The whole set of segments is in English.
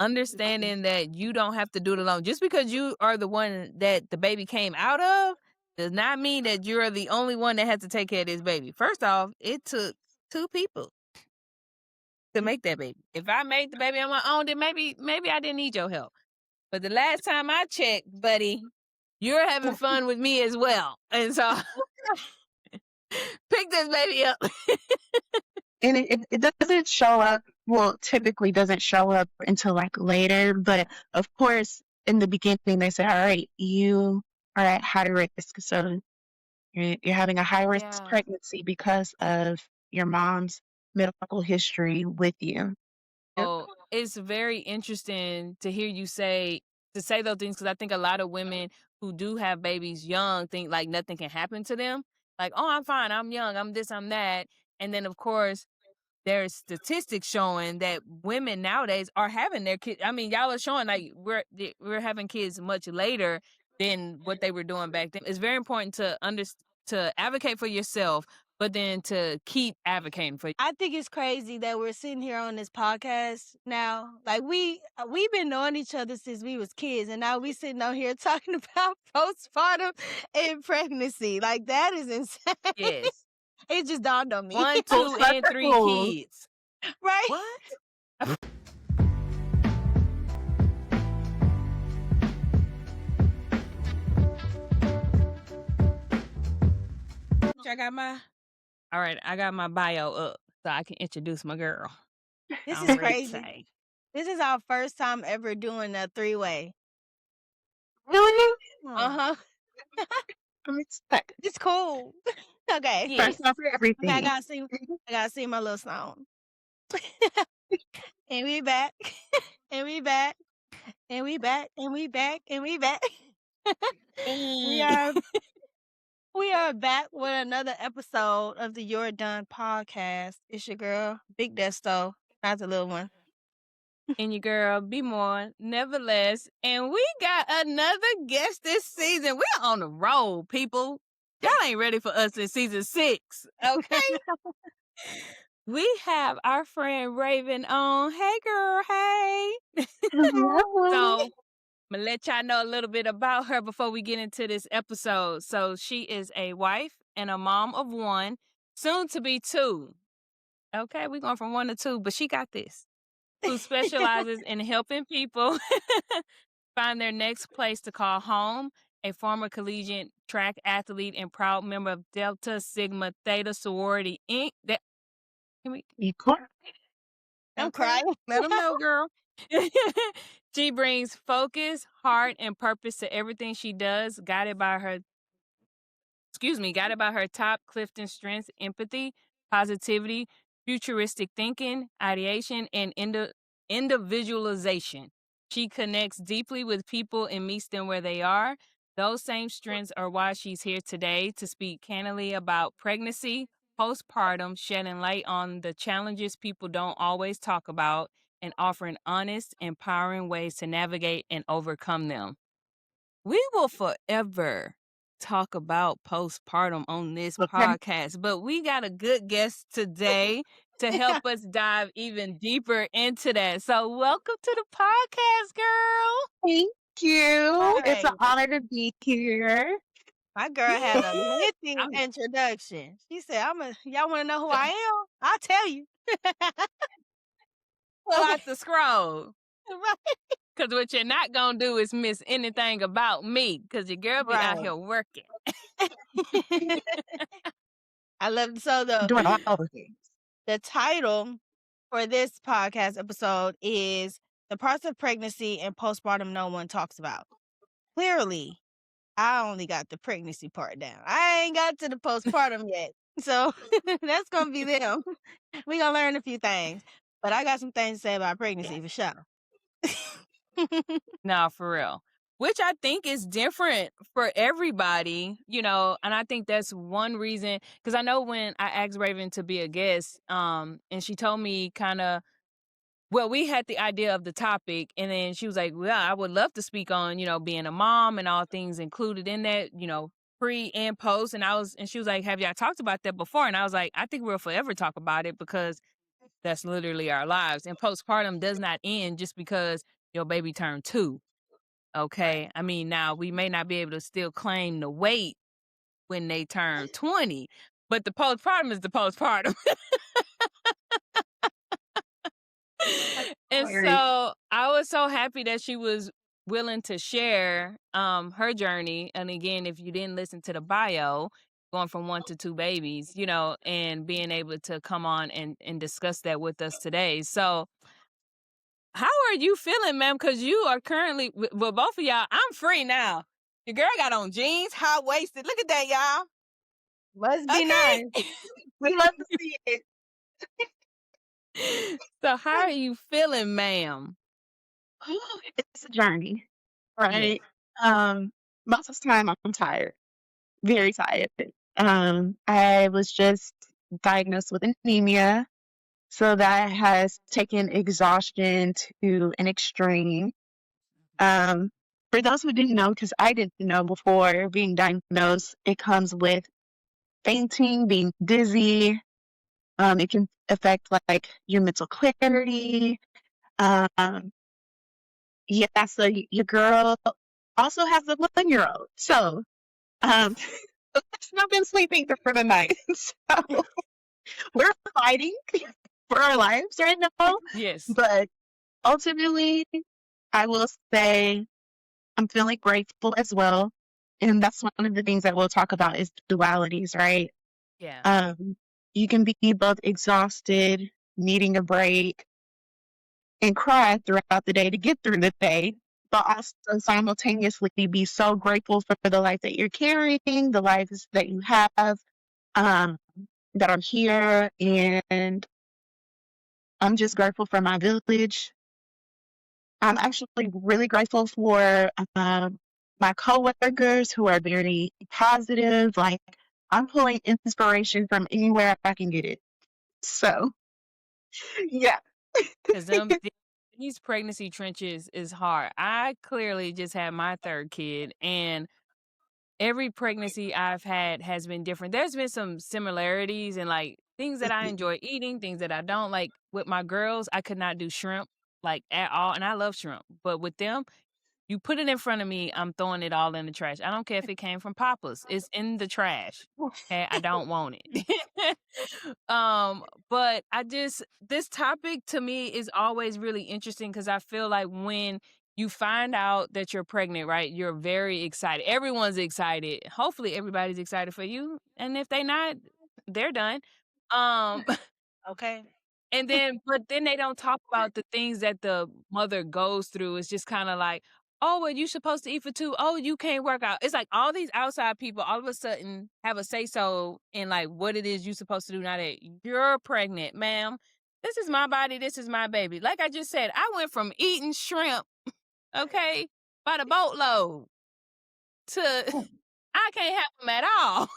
understanding that you don't have to do it alone. Just because you are the one that the baby came out of does not mean that you're the only one that has to take care of this baby. First off, it took 2 people to make that baby. If I made the baby on my own, then maybe I didn't need your help. But the last time I checked, buddy, you're having fun with me as well. And so pick this baby up. And it doesn't show up, well, typically doesn't show up until like later. But of course, in the beginning, they say, all right, you are at high risk. So you're having a high risk Yeah. pregnancy because of your mom's medical history with you. Oh, it's very interesting to hear you say those things, because I think a lot of women who do have babies young think like nothing can happen to them. Like, oh, I'm fine, I'm young, I'm this, I'm that. And then of course there's statistics showing that women nowadays are having their kids. I mean, y'all are showing like we're having kids much later than what they were doing back then. It's very important to to advocate for yourself, but then to keep advocating for. I think it's crazy that we're sitting here on this podcast now. Like we've been knowing each other since we was kids, and now we sitting on here talking about postpartum and pregnancy. Like that is insane. Yes. It just dawned on me. 1, 2, and 3 kids. Right? What? I got my bio up so I can introduce my girl. This I'm is ready to crazy. say. This is our first time ever doing a 3-way. Really? Uh-huh. I'm excited. It's cool. Okay. Yes. First off for everything. Okay, I gotta sing my little song. And we back. And we back. And we back. And we back. And we back. We are back with another episode of the You're Done podcast. It's your girl, Big Desto, not the little one. And your girl, Be More, nevertheless. And we got another guest this season. We're on the road, people. Y'all ain't ready for us in season 6, okay? We have our friend Rhevan on. Hey, girl, hey. So, I'm going to let y'all know a little bit about her before we get into this episode. So, she is a wife and a mom of 1, soon to be 2. Okay, we're going from 1 to 2, but she got this. Who specializes in helping people find their next place to call home. A former collegiate track athlete and proud member of Delta Sigma Theta Sorority Inc. I'm crying. Let them know, girl. She brings focus, heart, and purpose to everything she does, guided by her top Clifton strengths: empathy, positivity, futuristic thinking, ideation, and individualization. She connects deeply with people and meets them where they are. Those same strengths are why she's here today to speak candidly about pregnancy, postpartum, shedding light on the challenges people don't always talk about, and offering honest, empowering ways to navigate and overcome them. We will forever talk about postpartum on this podcast, but we got a good guest today to help us dive even deeper into that. So welcome to the podcast, girl. Thank you. Right. It's an honor to be here. My girl had a lengthy introduction. She said, y'all want to know who I am? I'll tell you. Pull out the scroll. Right. Because what you're not going to do is miss anything about me, because your girl be out here working. I love it. So Doing all the things. the title for this podcast episode is The Parts of Pregnancy and Postpartum No One Talks About. Clearly, I only got the pregnancy part down. I ain't got to the postpartum yet. So that's going to be them. We're going to learn a few things. But I got some things to say about pregnancy for sure. No, for real. Which I think is different for everybody, and I think that's one reason, because I know when I asked Rhevan to be a guest, and she told me we had the idea of the topic, and then she was like, well, I would love to speak on, being a mom and all things included in that, pre and post. And she was like, have y'all talked about that before? And I was like, I think we'll forever talk about it, because That's literally our lives. And postpartum does not end just because your baby turned 2. Okay. I mean, now we may not be able to still claim the weight when they turn 20, but the postpartum is the postpartum. And so I was so happy that she was willing to share her journey. And again, if you didn't listen to the bio, going from 1 to 2 babies, you know, and being able to come on and discuss that with us today. So how are you feeling, ma'am? Because you are currently, well, both of y'all, I'm free now. Your girl got on jeans, high waisted. Look at that, y'all. Must be Okay. nice. We love to see it. So how are you feeling, ma'am? It's a journey, right? Most of the time I'm tired, very tired. I was just diagnosed with anemia, so that has taken exhaustion to an extreme. For those who didn't know, because I didn't know before being diagnosed, it comes with fainting, being dizzy. It can affect like your mental clarity. Um, yeah, so your girl also has a 1-year-old. So, she's not been sleeping for the night. So we're fighting for our lives right now. Yes. But ultimately, I will say I'm feeling grateful as well. And that's one of the things that we'll talk about is dualities, right? Yeah. You can be both exhausted, needing a break, and cry throughout the day to get through the day, but also simultaneously be so grateful for the life that you're carrying, the lives that you have, that are here. And I'm just grateful for my village. I'm actually really grateful for my coworkers who are very positive. Like, I'm pulling inspiration from anywhere I can get it. So, yeah. Because these pregnancy trenches is hard. I clearly just had my 3rd kid, and every pregnancy I've had has been different. There's been some similarities and like things that I enjoy eating, things that I don't. Like with my girls, I could not do shrimp like at all, and I love shrimp. But with them, you put it in front of me, I'm throwing it all in the trash. I don't care if it came from Papa's. It's in the trash. Okay, I don't want it. But this topic to me is always really interesting because I feel like when you find out that you're pregnant, right? You're very excited. Everyone's excited. Hopefully everybody's excited for you. And if they not, they're done. Um Okay. And but then they don't talk about the things that the mother goes through. It's just kind of like, oh, well, you're supposed to eat for 2. Oh, you can't work out. It's like all these outside people all of a sudden have a say so in like what it is you're supposed to do now that you're pregnant, ma'am. This is my body. This is my baby. Like I just said, I went from eating shrimp, okay, by the boatload to I can't have them at all.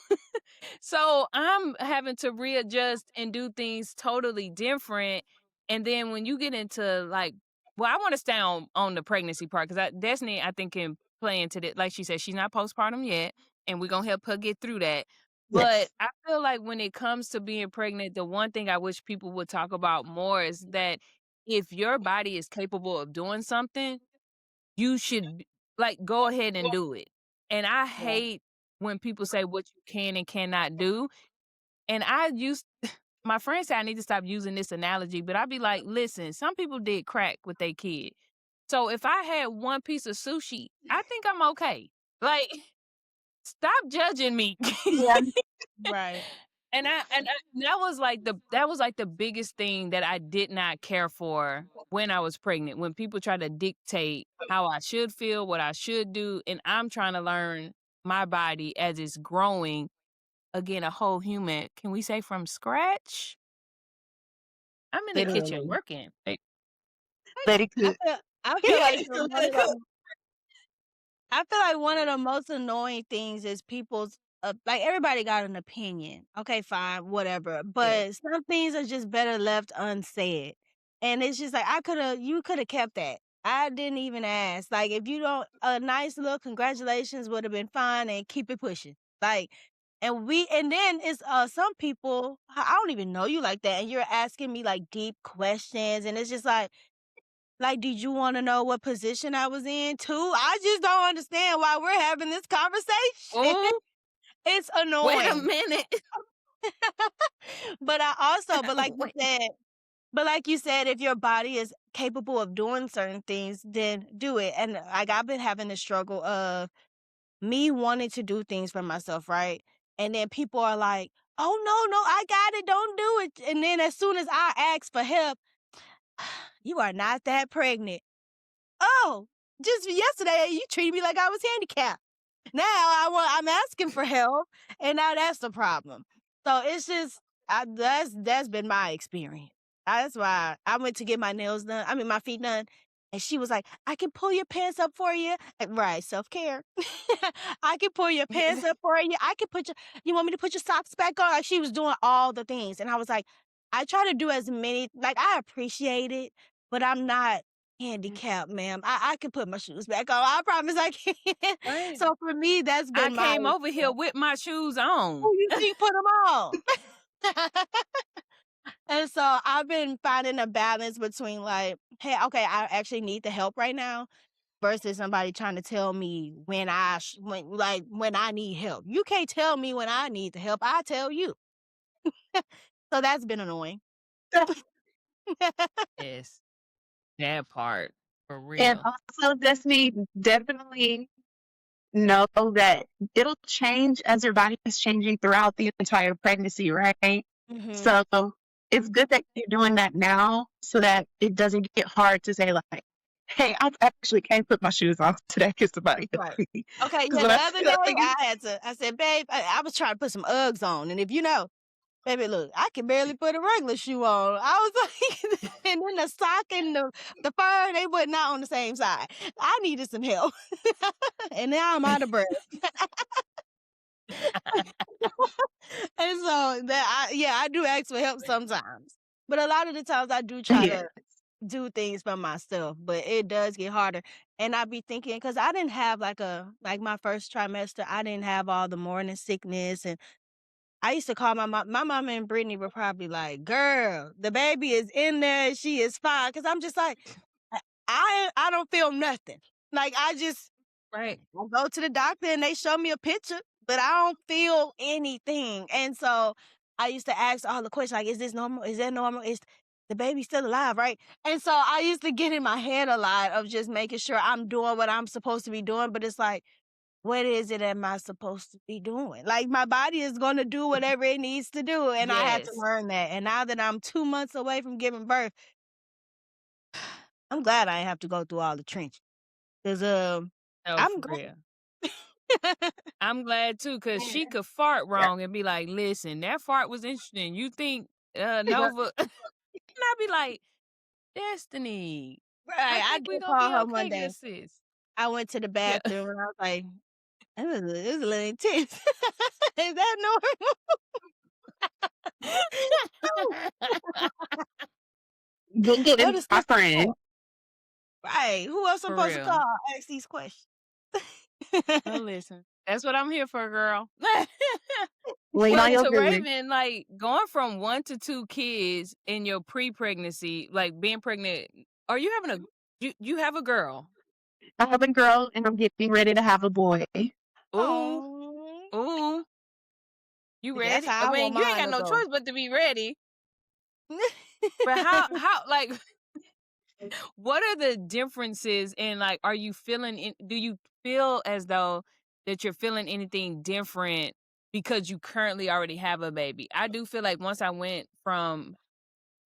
So I'm having to readjust and do things totally different. And then when you get into like, well, I want to stay on the pregnancy part because Destiny, I think, can play into that. Like she said, she's not postpartum yet, and we're gonna help her get through that. But Yes. I feel like when it comes to being pregnant, the one thing I wish people would talk about more is that if your body is capable of doing something, you should like go ahead and do it. And I hate when people say what you can and cannot do. And my friends say I need to stop using this analogy, but I'd be like, listen, some people did crack with their kid. So if I had one piece of sushi, I think I'm okay. Like, stop judging me. Yeah. Right. And that was like the biggest thing that I did not care for when I was pregnant. When people try to dictate how I should feel, what I should do, and I'm trying to learn my body as it's growing. Again, a whole human. Can we say from scratch? I'm in the kitchen Literally. working. Like, Let it I cook. feel, I feel like I feel like one of the most annoying things is people's like everybody got an opinion. Okay, fine, whatever. But some things are just better left unsaid. And it's just like you could have kept that. I didn't even ask. Like if you don't a nice little congratulations would have been fine and keep it pushing. Like And then it's some people, I don't even know you like that, and you're asking me like deep questions, and it's just like, did you want to know what position I was in too? I just don't understand why we're having this conversation. Oh, It's wait a annoying. minute. But like you said, if your body is capable of doing certain things, then do it. And like I've been having the struggle of me wanting to do things for myself, right? And then people are like, "Oh no, I got it, don't do it." And then as soon as I ask for help, you are not that pregnant. Oh, just yesterday you treated me like I was handicapped. Now I'm asking for help, and now that's the problem. So it's just that's been my experience. That's why I went to get my nails done. I mean, my feet done, and she was like, "I can pull your pants up for you." Right, self-care. I can pull your pants up for you. I can you want me to put your socks back on? Like she was doing all the things, and I was like, I try to do as many. Like I appreciate it, but I'm not handicapped, ma'am. I can put my shoes back on. I promise I can. Right. So for me, that's I been came over here with my shoes on. you see, put them on. And so I've been finding a balance between like, hey, okay, I actually need the help right now, versus somebody trying to tell me when when I need help. You can't tell me when I need the help. I tell you. So that's been annoying. Yes, that part for And real. also, Destiny, definitely know that it'll change as your body is changing throughout the entire pregnancy, right? Mhm. So it's good that you're doing that now so that it doesn't get hard to say, like, hey, I actually can't put my shoes on today because somebody help Right. me. Okay, Because yeah, when the I other say day that, like, I said, babe, I was trying to put some Uggs on, and if you know, baby, look, I can barely put a regular shoe on. I was like, and then the sock and the fur, they were not on the same side. I needed some help. And now I'm out of breath. And so I do ask for help sometimes. But a lot of the times I do try yeah, to do things for myself, but it does get harder. And I be thinking, because I didn't have like my first trimester, I didn't have all the morning sickness, and I used to call my mom. My mom and Brittany were probably like, "Girl, the baby is in there. She is fine." Because I'm just like, I don't feel nothing. Like Right. I go to the doctor and they show me a picture, but I don't feel anything. And so I used to ask all the questions like, "Is this normal? Is that normal? Is the baby still alive?" Right? And so I used to get in my head a lot of just making sure I'm doing what I'm supposed to be doing. But it's like, what is it am I supposed to be doing? Like my body is going to do whatever it needs to do, and I had to Yes. learn that. And now that I'm 2 months away from giving birth, I'm glad I didn't have to go through all the trenches. Cause No, I'm for glad. real. I'm glad too, because she could fart yeah. wrong and be like, listen, that fart was interesting. You think Nova? And I'd be like, Destiny, I Right, I think did we're going to call be her one okay, day. good sis. I went to the Yeah. bathroom and I was like, it was a little intense. Is that normal? Google What is is my this friend. for? Right. Who else I'm For supposed to call? real. Ask these questions. Well, listen, that's what I'm here for, girl. Lean Well, on your to good. Rhevan, like going from 1 to 2 kids in your pre-pregnancy, like being pregnant, are you having you have a girl? I have a girl and I'm getting ready to have a boy. Ooh, Oh, ooh, you that's ready? I how I want mean, you ain't mine got to no go. choice but to be ready. But how like what are the differences in like are you feeling do you feel as though that you're feeling anything different because you currently already have a baby? I do feel like once I went from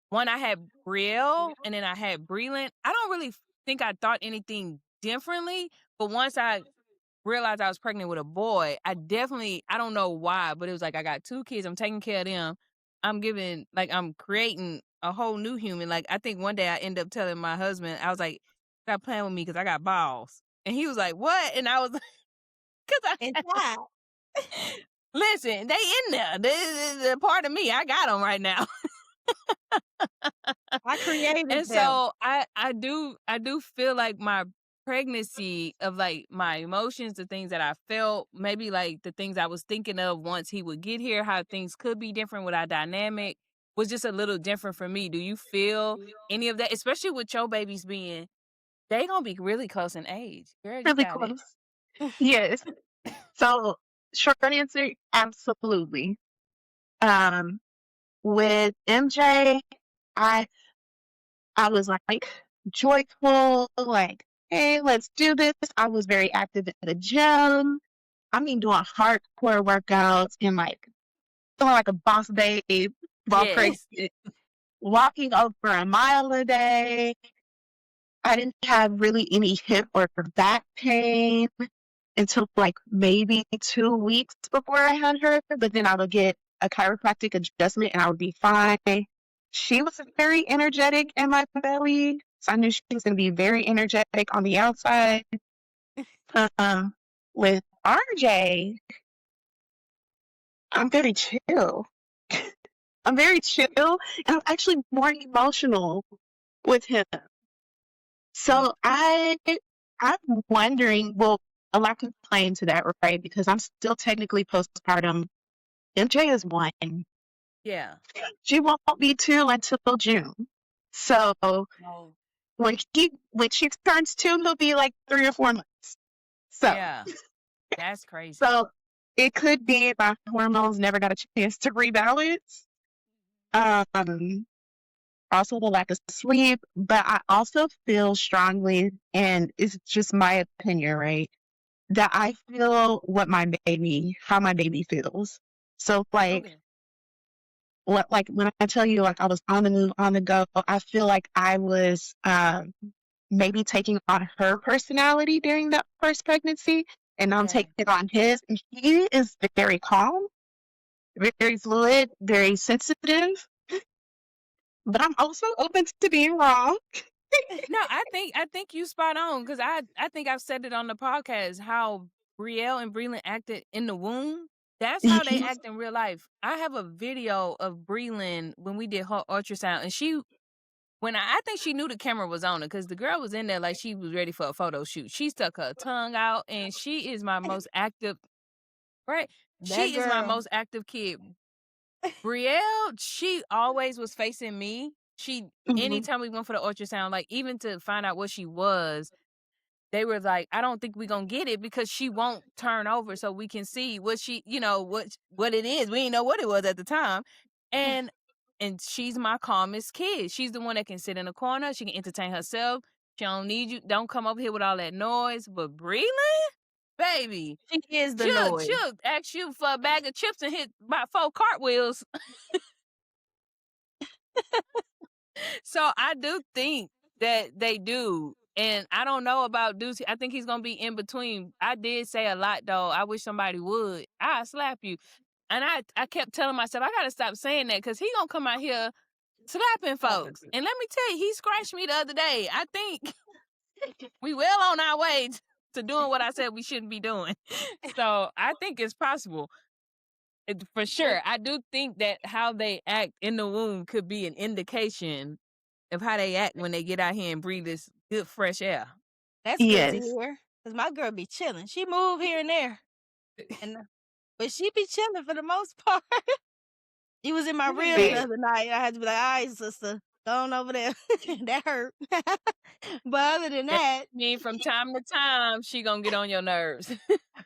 one, I had Brielle and then I had Breland. I don't really think I thought anything differently, but once I realized I was pregnant with a boy, I don't know why, but it was like I got 2 kids, I'm taking care of them. I'm creating a whole new human. Like I think one day I ended up telling my husband, I was like, stop playing with me because I got balls. And he was like, what? And I was like, because Inside. listen, they in there. They're part of me. I got them right now. I created And them. so I do feel like my pregnancy of like my emotions, the things that I felt, maybe like the things I was thinking of once he would get here, how things could be different with our dynamic was just a little different for me. Do you feel any of that? Especially with your babies being, they gonna be really close in age. Girl, you Really got it. close. Yes. So short answer, absolutely. With MJ, I I was like joyful, like, hey, let's do this. I was very active at the gym. I mean, doing hardcore workouts and like feeling like a boss babe while Yes. pregnant, walking over a mile a day. I didn't have really any hip or back pain until like maybe 2 weeks before I had her, but then I would get a chiropractic adjustment and I would be fine. She was very energetic in my belly, so I knew she was going to be very energetic on the outside. With RJ, I'm very chill. I'm very chill, and I'm actually more emotional with him. So I'm wondering, well, a lot can play into that, right? Because I'm still technically postpartum. MJ is 1. Yeah. She won't be 2 until June. So Oh, when she turns 2, he'll be like 3 or 4 months. So yeah. That's crazy. so it could be my hormones never got a chance to rebalance. Also the lack of sleep, but I also feel strongly, and it's just my opinion, right? That I feel how my baby feels. So like, Okay. like when I tell you like I was on the move, on the go, I feel like I was maybe taking on her personality during that first pregnancy, and I'm Okay. taking on his. And he is very calm, very fluid, very sensitive, but I'm also open to being wrong. No, I think you spot on because I think I've said it on the podcast how Brielle and Breland acted in the womb. That's how they act in real life. I have a video of Breland when we did her ultrasound, and I think she knew the camera was on her because the girl was in there like she was ready for a photo shoot. She stuck her tongue out, and she is my most active. Right, That she is my girl. most active kid. Brielle, she always was facing me. Anytime we went for the ultrasound, like even to find out what she was, they were like, I don't think we're gonna get it because she won't turn over so we can see what she, what it is. We didn't know what it was at the time. And she's my calmest kid. She's the one that can sit in a corner, she can entertain herself. She don't need you, don't come over here with all that noise. But Breland, baby, She is the noise. she'll ask you for a bag of chips and hit about 4 cartwheels. So I do think that they do. And I don't know about Deucey. I think he's going to be in between. I did say a lot, though. I wish somebody would. I'll slap you. And I kept telling myself, I got to stop saying that because he going to come out here slapping folks. And let me tell you, he scratched me the other day. I think we well on our way to doing what I said we shouldn't be doing. So I think it's possible. For sure. I do think that how they act in the womb could be an indication of how they act when they get out here and breathe this good fresh air. That's good to Yes. hear. Because my girl be chilling. She move here and there. But she be chilling for the most part. She was in my ribs the other night. I had to be like, all right, sister, go on over there. That hurt. But other than that. I mean, from time to time, she gonna get on your nerves.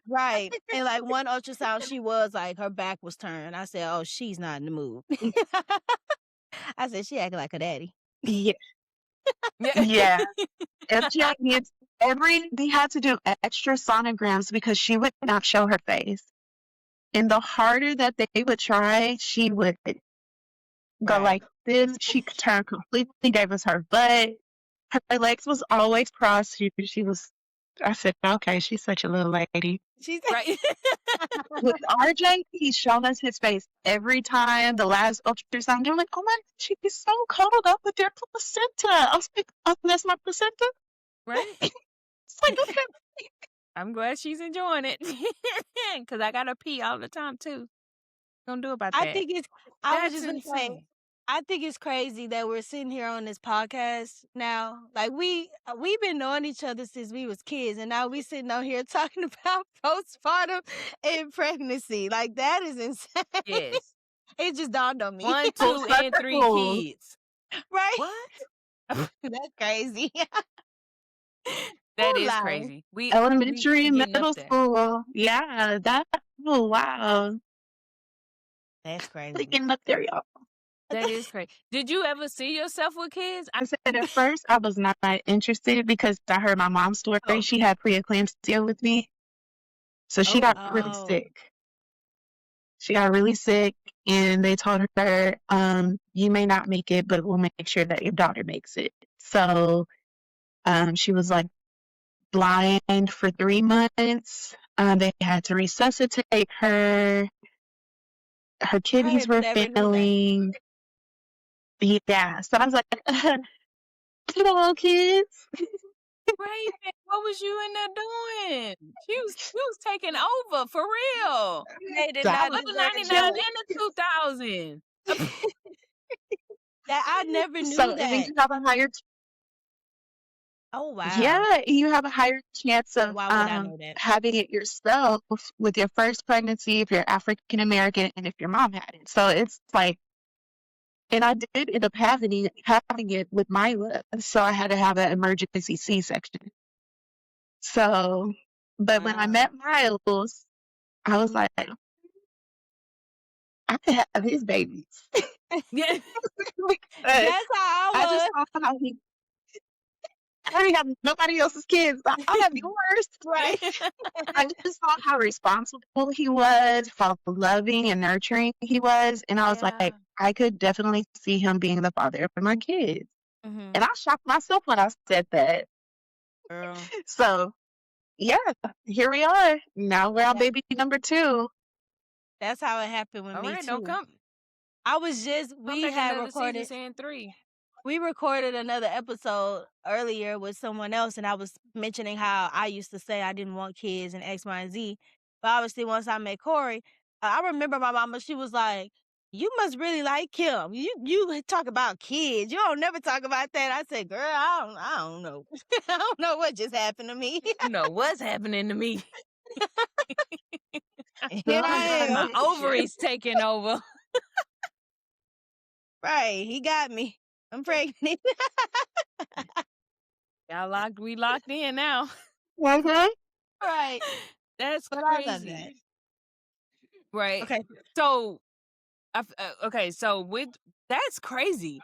Right. And like one ultrasound, she was like, her back was turned. I said, oh, she's not in the mood. I said, she acting like a daddy. Yeah. Yeah. FGI needs they had to do extra sonograms because she would not show her face. And the harder that they would try, she would go like this. She could turn completely, gave us her butt. Her legs was always crossed. I said, okay, she's such a little lady. She's right. With RJ, he's shown us his face every time. The last ultrasound, they're like, oh my, she's so cuddled up with their placenta. I was like, oh, that's my placenta? Right. It's like, okay. I'm glad she's enjoying it. Because I gotta pee all the time, too. Don't do about that. I think it's, I was just going to say, I think it's crazy that we're sitting here on this podcast now. Like we've been knowing each other since we was kids, and now we sitting on here talking about postpartum and pregnancy. Like that is insane. Yes. It just dawned on me. 1, Full 2, and 3 circle. kids. Right? What? That's crazy. That Who is lied? crazy. We Elementary and getting middle up there. school. Yeah, that. Oh, wow. That's crazy. Really getting up there, y'all. That is crazy. Did you ever see yourself with kids? I said at first I was not interested because I heard my mom's story. Oh. She had preeclampsia with me. So she got really Oh. sick. She got really sick, and they told her, you may not make it, but we'll make sure that your daughter makes it. So she was like blind for 3 months. They had to resuscitate her. Her kidneys were never knew that. failing. Yeah. So I was like, come on, kids. Raven, what was you in there doing? She was taking over for real. They did That not was The deserve 99 and you. the 2000. That I never knew So and then that. you have a higher Oh wow. yeah, you have a higher chance of Why would I know that? having it yourself with your first pregnancy if you're African American and if your mom had it. So it's like, and I did end up having it with Mila, so I had to have an emergency C-section. So, but when I Wow. met Miles, I was Mhm. like, I could have his babies. Yeah. Because That's how I I just was. saw how I didn't have nobody else's kids. I'll have yours. Right. I just saw how responsible he was, how loving and nurturing he was. And I was Yeah. like, I could definitely see him being the father of my kids. Mhm. And I shocked myself when I said that. Girl. So, yeah, here we are. Now we're on Yeah. baby number 2. That's how it happened with All me right, too. don't come I was just we back had another season recorded saying 3. we recorded another episode earlier with someone else, and I was mentioning how I used to say I didn't want kids and X, Y, and Z. But obviously, once I met Corey, I remember my mama. She was like, "You must really like him. You talk about kids. You don't never talk about that." I said, "Girl, I don't know. I don't know what just happened to me." You know what's happening to me. Here I My am. ovaries taking over. Right, he got me. I'm pregnant. We locked in now. Okay. Right. That's But I love crazy. that. Right. Okay. So, okay. So that's crazy.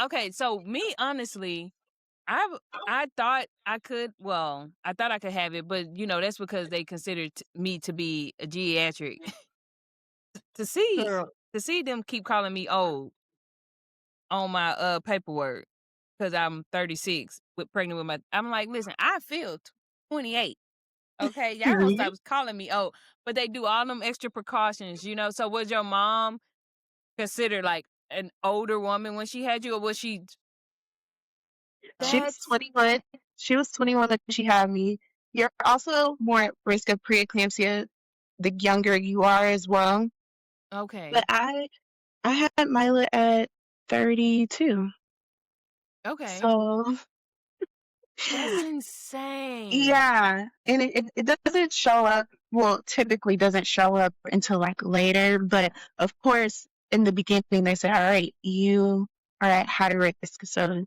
Okay. So me, honestly, I thought I could. Well, I thought I could have it, but that's because they considered me to be a geriatric. to see them keep calling me old on my paperwork because I'm 36 pregnant with I'm like, listen, I feel 28. Okay, y'all don't Period. stop calling me old, but they do all them extra precautions, So was your mom considered like an older woman when she had you, or was she? She was 21. She was 21 when she had me. You're also more at risk of preeclampsia the younger you are as well. Okay. But I had Mila at 32. Okay. So That's insane. yeah, and it doesn't show up. Well, typically doesn't show up until like later. But of course, in the beginning, they say, "All right, you are at high risk, so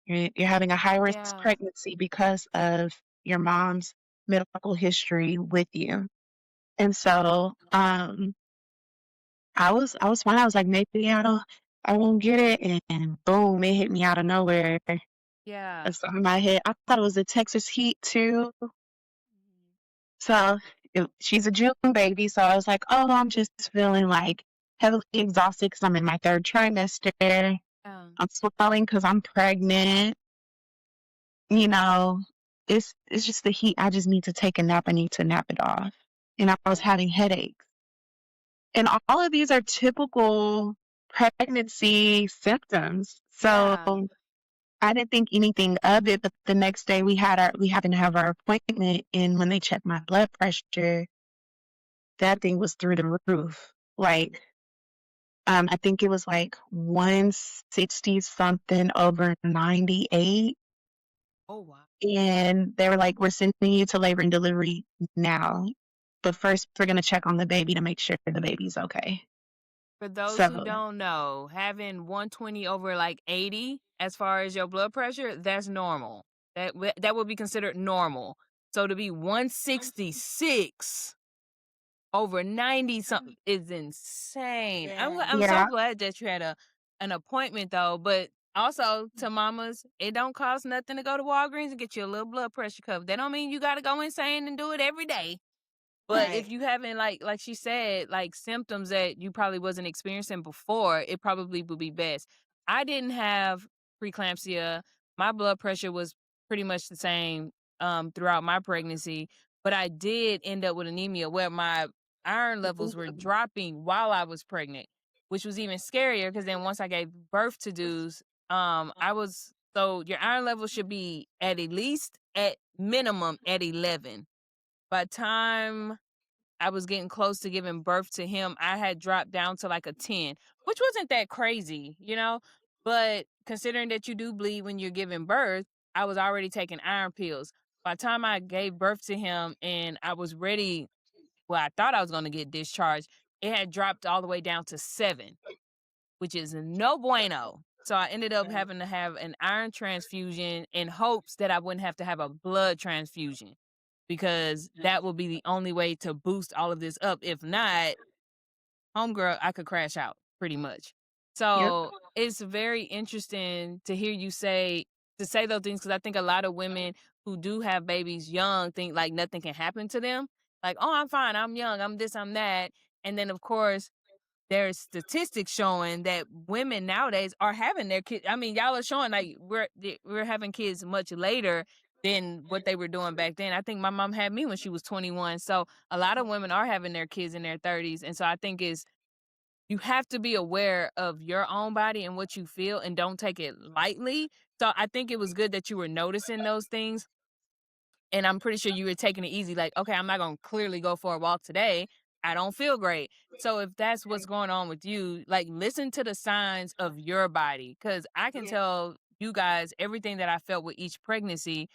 you're having a high risk Yeah. pregnancy because of your mom's medical history with you." And so, I was fine. I was like, maybe I won't get it, and boom, it hit me out of nowhere. Yeah. That's on my head. I thought it was the Texas heat too. So she's a June baby. So I was like, oh, I'm just feeling like heavily exhausted because I'm in my 3rd trimester. Yeah. I'm swelling because I'm pregnant. It's just the heat. I just need to take a nap. I need to nap it off. And I was having headaches. And all of these are typical pregnancy symptoms. So Yeah. I didn't think anything of it, but the next day we happened to have our appointment, and when they checked my blood pressure, that thing was through the roof. Like I think it was like 160 something over 98. Oh, wow. And they were like, we're sending you to labor and delivery now. But first, we're going to check on the baby to make sure the baby's okay. For those who So, don't know, having 120 over like 80 as far as your blood pressure, that's normal. That would be considered normal. So to be 166 over 90 something is insane. I'm so yeah, glad that you had an appointment though, but also to mamas, it don't cost nothing to go to Walgreens and get you a little blood pressure cuff. That don't mean you got to go insane and do it every day. But if you haven't like she said, like symptoms that you probably wasn't experiencing before, it probably would be best. I didn't have preeclampsia. My blood pressure was pretty much the same throughout my pregnancy, but I did end up with anemia where my iron levels were dropping while I was pregnant, which was even scarier because then once I gave birth to Deuce, I was so your iron level should be at least at minimum at 11. By the time I was getting close to giving birth to him, I had dropped down to like a 10, which wasn't that crazy, you know? But considering that you do bleed when you're giving birth, I was already taking iron pills. By the time I gave birth to him and I was ready, well, I thought I was going to get discharged, it had dropped all the way down to 7, which is no bueno. So I ended up having to have an iron transfusion in hopes that I wouldn't have to have a blood transfusion because that will be the only way to boost all of this up. If not, homegirl, I could crash out pretty much. yep, So it's very interesting to hear you say those things because I think a lot of women who do have babies young think like nothing can happen to them. Like, oh, I'm fine, I'm young, I'm this, I'm that. And then of course there's statistics showing that women nowadays are having their kids. I mean, y'all are showing like we're having kids much later than what they were doing back then. I think my mom had me when she was 21. So a lot of women are having their kids in their 30s. And so I think you have to be aware of your own body and what you feel and don't take it lightly. So I think it was good that you were noticing those things. And I'm pretty sure you were taking it easy. Like, okay, I'm not going to clearly go for a walk today. I don't feel great. So if that's what's going on with you, like listen to the signs of your body. Cause I can tell you guys everything that I felt with each pregnancy.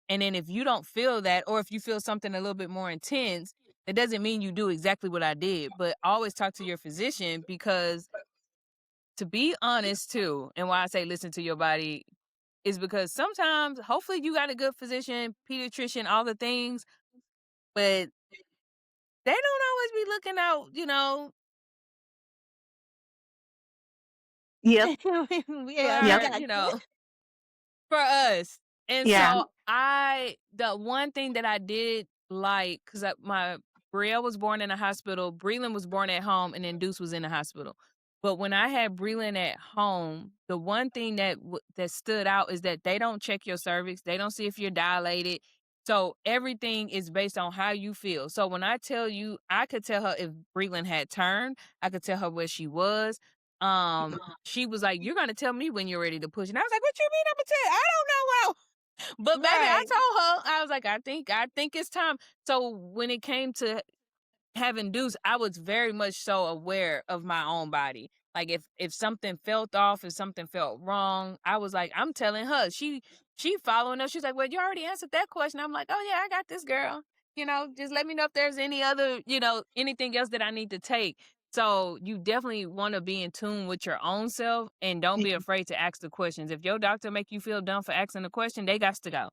And then if you don't feel that, or if you feel something a little bit more intense, it doesn't mean you do exactly what I did, but always talk to your physician because to be honest too, and why I say listen to your body is because sometimes, hopefully, you got a good physician, pediatrician, all the things, but they don't always be looking out, yep, Yeah, we yep, got you. for us. And yeah, so the one thing that I did like, because my Brielle was born in a hospital, Breland was born at home, and then Deuce was in the hospital. But when I had Breland at home, the one thing that stood out is that they don't check your cervix. They don't see if you're dilated. So everything is based on how you feel. So when I tell you, I could tell her if Breland had turned. I could tell her where she was. She was like, "You're gonna tell me when you're ready to push," and I was like, "What you mean? I'm gonna tell you? I don't know." But baby, I Right. told her, I was like, I think it's time. So when it came to having Deuce, I was very much so aware of my own body. Like if something felt off, if something felt wrong, I was like, I'm telling her. She following us. She's like, well, you already answered that question. I'm like, oh yeah, I got this, girl. Just let me know if there's any other, anything else that I need to take. So you definitely want to be in tune with your own self and don't be afraid to ask the questions. If your doctor make you feel dumb for asking the question, they got to go.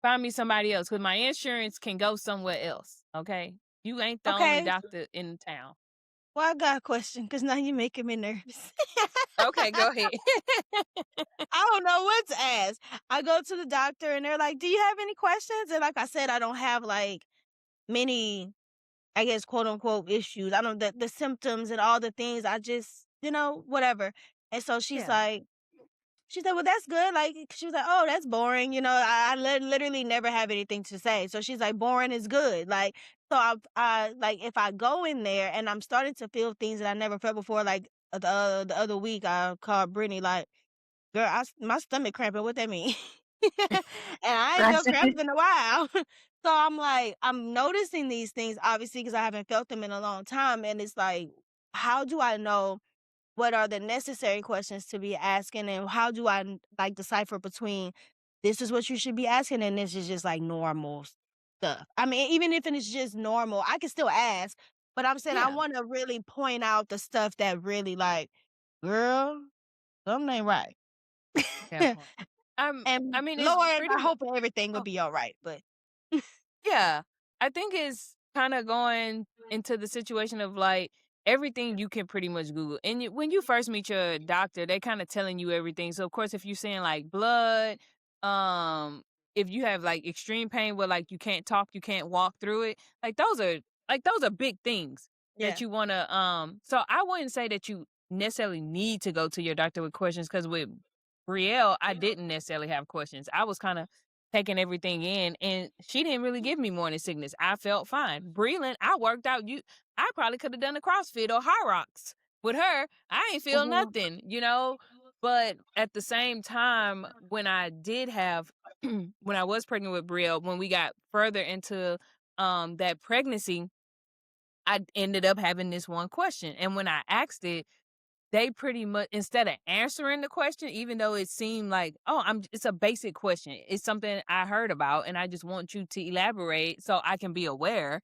Find me somebody else because my insurance can go somewhere else. Okay. You ain't the only Okay. doctor in town. Well, I got a question because now you're making me nervous. Okay, go ahead. I don't know what to ask. I go to the doctor and they're like, do you have any questions? And like I said, I don't have like many, I guess, quote unquote issues. I don't, the symptoms and all the things. I just, whatever. And so she's Yeah. like, she said, well, that's good. Like, she was like, oh, that's boring. I literally never have anything to say. So she's like, boring is good. Like, so I like, if I go in there and I'm starting to feel things that I never felt before, like the other week, I called Brittany, like, girl, my stomach cramping. What that mean? And I ain't felt cramps in a while. So I'm like, I'm noticing these things, obviously, because I haven't felt them in a long time. And it's like, how do I know what are the necessary questions to be asking, and how do I like decipher between this is what you should be asking and this is just like normal stuff? I mean, even if it's just normal, I can still ask, but I'm saying I Yeah. want to really point out the stuff that really like, girl, something ain't right. That part. I And mean, it's Lord, pretty I much. hope everything will be all right. But Yeah, I think it's kind of going into the situation of like everything you can pretty much Google. And when you first meet your doctor, they kind of telling you everything. So of course, if you're saying like blood, um, if you have like extreme pain where like you can't talk, you can't walk through it, like those are big things yeah, that you want to. So I wouldn't say that you necessarily need to go to your doctor with questions because with Brielle, I didn't necessarily have questions. I was kind of taking everything in, and she didn't really give me morning sickness. I felt fine. Breland, I worked out. I probably could have done a CrossFit or high rocks with her. I ain't feel mhm, nothing. But at the same time, when I did have, when I was pregnant with Brielle, when we got further into that pregnancy, I ended up having this one question, and when I asked it, they pretty much, instead of answering the question, even though it seemed like, oh, it's a basic question. It's something I heard about and I just want you to elaborate so I can be aware,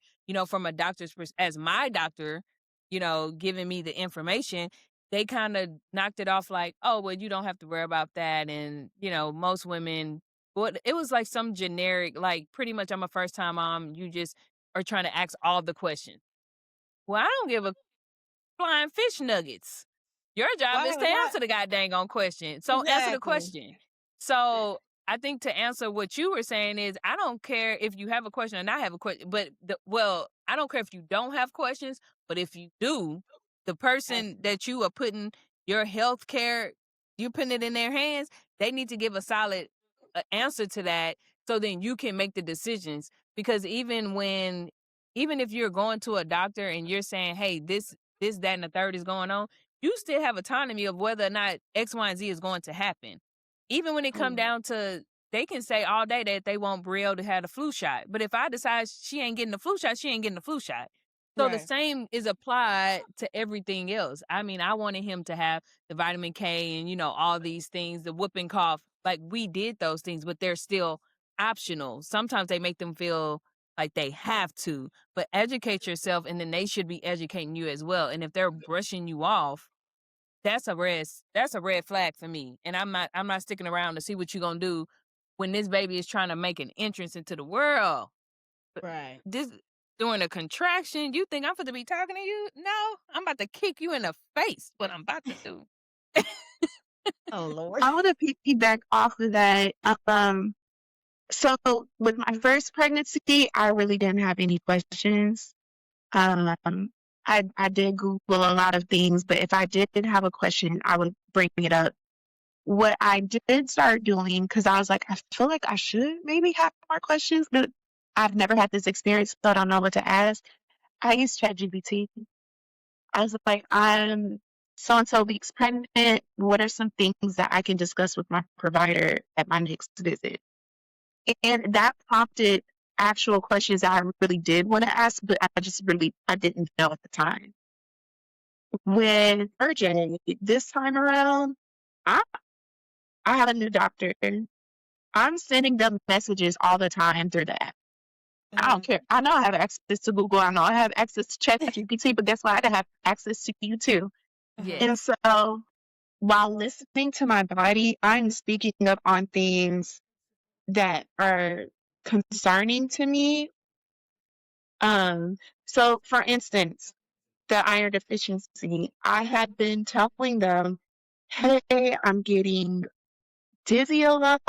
from a doctor's as my doctor, giving me the information. They kind of knocked it off like, oh, well, you don't have to worry about that. And, most women, what it was like some generic, like pretty much I'm a first time mom. You just are trying to ask all the questions. Well, I don't give a flying fish nuggets. Your job is right, to right, answer the goddamn on question. So answer the exactly, question. So I think to answer what you were saying is I don't care if you have a question and I have a question, but I don't care if you don't have questions, but if you do, the Ask person that you are putting your health care, you're putting it in their hands, they need to give a solid answer to that so then you can make the decisions. Because even if you're going to a doctor and you're saying, hey, this, that, and the third is going on, you still have autonomy of whether or not X, Y, and Z is going to happen. Even when it come mhm, down to, they can say all day that they want Brielle to have the flu shot. But if I decide she ain't getting the flu shot, she ain't getting the flu shot. So the right, same is applied to everything else. I mean, I wanted him to have the vitamin K and, all these things, the whooping cough. Like we did those things, but they're still optional. Sometimes they make them feel like they have to, but educate yourself and then they should be educating you as well. And if they're brushing you off, that's a red flag for me. And I'm not sticking around to see what you're gonna do when this baby is trying to make an entrance into the world. right. This during a contraction, you think I'm going to be talking to you? No, I'm about to kick you in the face. What I'm about to do. Oh Lord. I want to piggyback off of that. So with my first pregnancy, I really didn't have any questions. Um, I did Google a lot of things, but if I did have a question, I would bring it up. What I did start doing, because I was like, I feel like I should maybe have more questions, but I've never had this experience, so I don't know what to ask. I use ChatGPT. I was like, I'm so and so weeks pregnant. What are some things that I can discuss with my provider at my next visit? And that prompted actual questions that I really did want to ask, but I didn't know at the time. With urgent this time around, I, I have a new doctor. I'm sending them messages all the time through the app. I don't Mhm. care. I know I have access to Google. I know I have access to ChatGPT, but guess what? I can have access to you too. Mhm. And Yes. so while listening to my body, I'm speaking up on things that are concerning to me. So for instance, the iron deficiency, I had been telling them, hey, I'm getting dizzy a lot.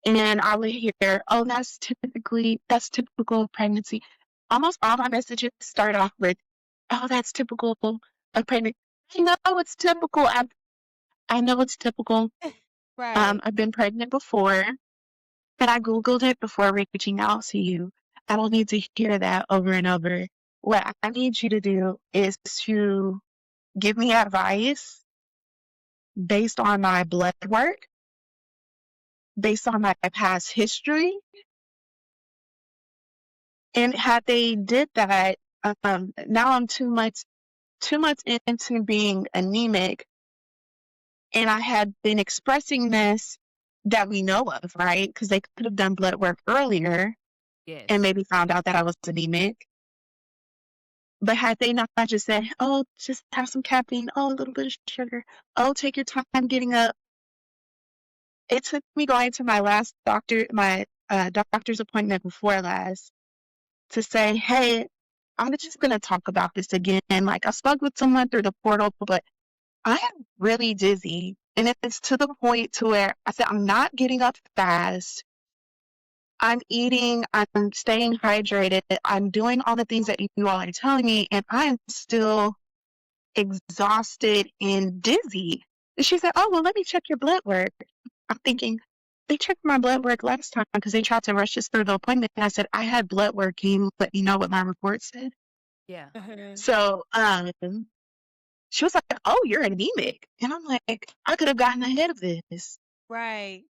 And I would hear, oh, that's typical of pregnancy. Almost all my messages start off with, oh, that's typical of pregnancy. I know it's typical. I know it's typical. Right. I've been pregnant before, but I Googled it before reaching out to you. I don't need to hear that over and over. What I need you to do is to give me advice based on my blood work, based on my past history. And had they did that, now I'm 2 months 2 months into being anemic, and I had been expressing this that we know of, right? Because they could have done blood work earlier Yes. and maybe found out that I was anemic. But had they not just said, oh, just have some caffeine, oh, a little bit of sugar, oh, take your time getting up. It took me going to my last doctor's appointment before last to say, hey, I'm just going to talk about this again. Like, I spoke with someone through the portal, but I am really dizzy. And it's to the point to where I said, I'm not getting up fast. I'm eating, I'm staying hydrated. I'm doing all the things that you all are telling me, and I'm still exhausted and dizzy. And she said, oh, well, let me check your blood work. I'm thinking, they checked my blood work last time because they tried to rush us through the appointment. And I said, I had blood work. Can you let me know what my report said? Yeah. So she was like, oh, you're anemic. And I'm like, I could have gotten ahead of this. Right.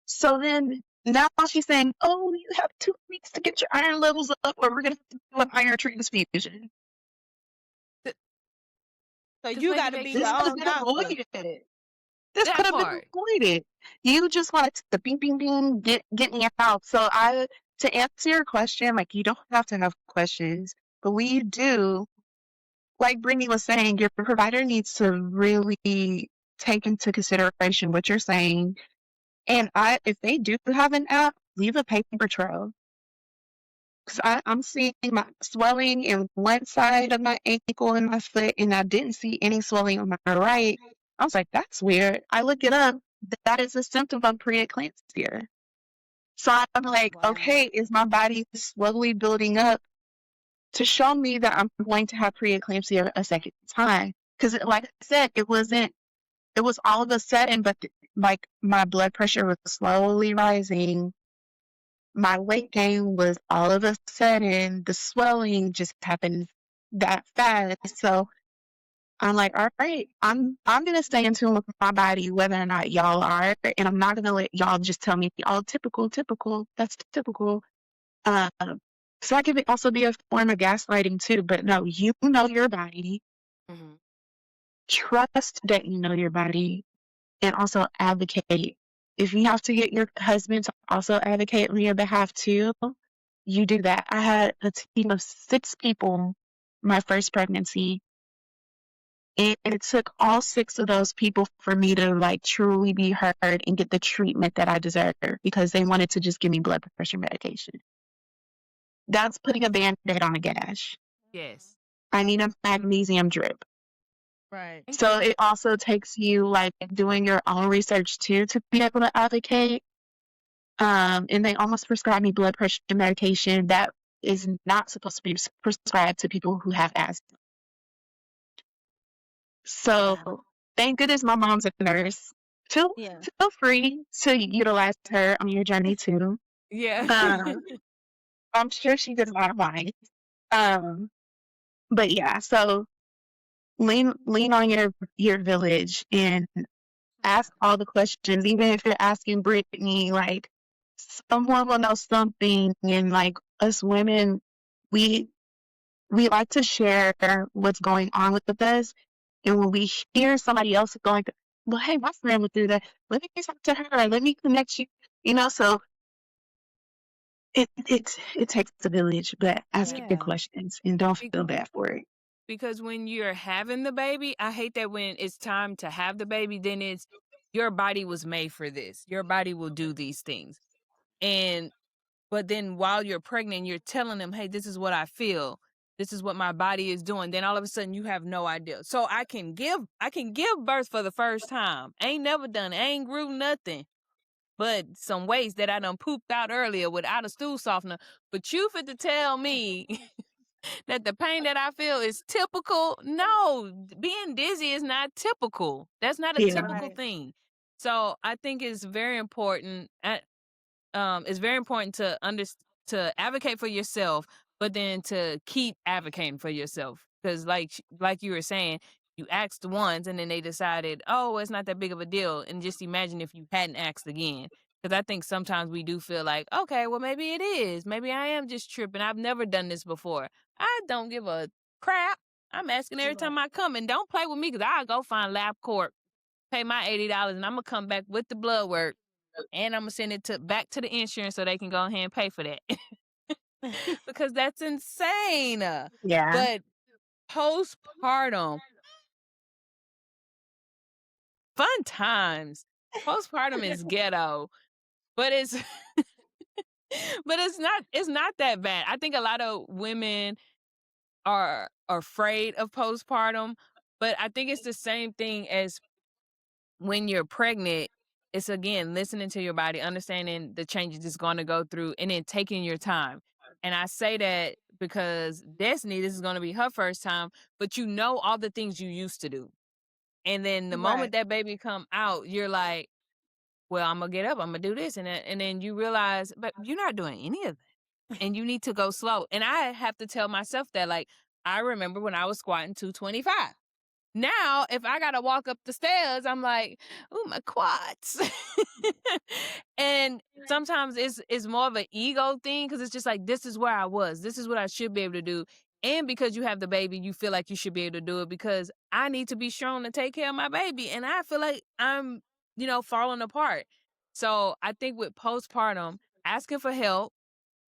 So then now she's saying, oh, you have 2 weeks to get your iron levels up, or we're going to have to do an iron transfusion. So 'Cause you maybe got to they be This your could have own been doctor. avoided. This That could have been part. avoided. You just wanted to bing, bing, bing, get me out. So to answer your question, like, you don't have to have questions, but we do, like Brittany was saying, your provider needs to really take into consideration what you're saying. And if they do have an app, leave a paper trail. Because I'm seeing my swelling in one side of my ankle and my foot, and I didn't see any swelling on my right. I was like, that's weird. I look it up. That is a symptom of preeclampsia. So I'm like, Wow. okay, is my body slowly building up to show me that I'm going to have preeclampsia a second time? Because, like I said, it was all of a sudden, but like my blood pressure was slowly rising. My weight gain was all of a sudden, the swelling just happened that fast. So I'm like, all right, I'm gonna stay in tune with my body, whether or not y'all are, and I'm not gonna let y'all just tell me, oh, typical, that's typical. So that could also be a form of gaslighting too. But no, you know your body. Mm-hmm. Trust that you know your body, and also advocate. If you have to get your husband to also advocate on your behalf too, you do that. I had a team of 6 people my first pregnancy, and it took all 6 of those people for me to like truly be heard and get the treatment that I deserved, because they wanted to just give me blood pressure medication. That's putting a band-aid on a gash. Yes. I need a magnesium drip. Right. So it also takes you like doing your own research too to be able to advocate. And they almost prescribed me blood pressure medication that is not supposed to be prescribed to people who have asthma. So thank goodness my mom's a nurse. Feel free to utilize her on your journey too. Yeah. I'm sure she does not mind. But yeah, so lean on your village and ask all the questions, even if you're asking Brittany, like, someone will know something. And like us women, we like to share what's going on with us. And when we hear somebody else going, well, hey, my friend went through that, let me talk to her, let me connect you, so it takes a village, but ask your questions and don't feel bad for it. Because when you're having the baby, I hate that when it's time to have the baby, then it's your body was made for this. Your body will do these things. But then while you're pregnant, you're telling them, hey, this is what I feel. This is what my body is doing. Then all of a sudden you have no idea. So I can give birth for the first time. Ain't never done it. Ain't grew nothing. But some waste that I done pooped out earlier without a stool softener. But you fit to tell me that the pain that I feel is typical. No, being dizzy is not typical. That's not a typical thing. So I think it's very important. It's very important to advocate for yourself, but then to keep advocating for yourself. Because like you were saying, you asked once and then they decided, oh, it's not that big of a deal. And just imagine if you hadn't asked again. Because I think sometimes we do feel like, okay, well, maybe it is. Maybe I am just tripping. I've never done this before. I don't give a crap. I'm asking every time I come, and don't play with me because I'll go find LabCorp, pay my $80, and I'm gonna come back with the blood work, and I'm gonna send it back to the insurance so they can go ahead and pay for that because that's insane. Yeah. But postpartum, fun times. Postpartum is ghetto, but it's but it's not that bad. I think a lot of women are afraid of postpartum, but I think it's the same thing as when you're pregnant. It's again listening to your body, understanding the changes it's going to go through, and then taking your time. And I say that because Destiny, this is going to be her first time, but you know all the things you used to do. And then the moment that baby come out, you're like, well, I'm gonna get up, I'm gonna do this, and then you realize, but you're not doing any of that, and you need to go slow. And I have to tell myself that, like, I remember when I was squatting 225. Now, if I gotta walk up the stairs, I'm like, ooh, my quads. And sometimes it's more of an ego thing because it's just like, this is where I was. This is what I should be able to do. And because you have the baby, you feel like you should be able to do it because I need to be strong to take care of my baby. And I feel like I'm, falling apart. So I think with postpartum, asking for help,